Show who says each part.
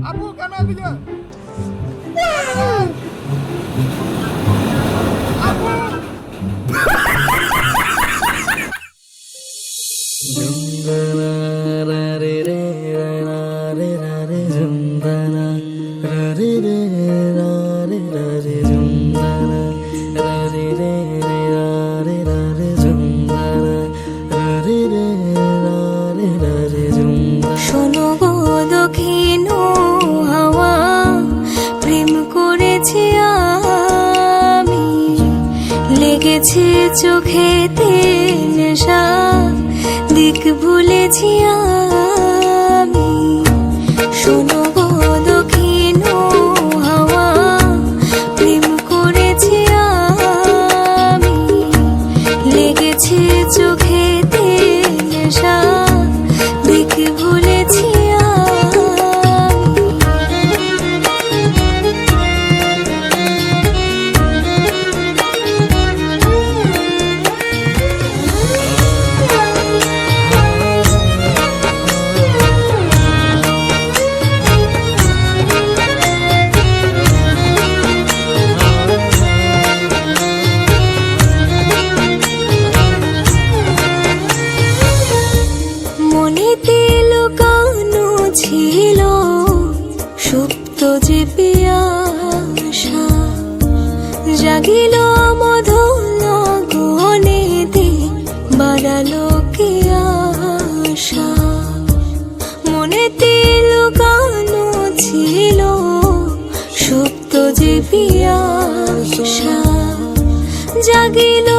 Speaker 1: আপু কেন বিজয় আপু
Speaker 2: শোনো গো দক্ষিণ হাওয়া, প্রেম করেছি আমি, লেগেছে চোখেতে নেশা, দিক ভুলেছি আমি। শোনো গো দক্ষিণ হাওয়া, প্রেম করেছি আমি, লেগেছে চোখেতে নেশা, দিক ভুলেছি মনেতে লুকানো ছিল সুপ্ত যে পিয়াসা, জাগিল মধুর গহনেতে বাড়ালো কি আশা। মনেতে লুকানো ছিল সুপ্ত যে পিয়াসা, জাগিল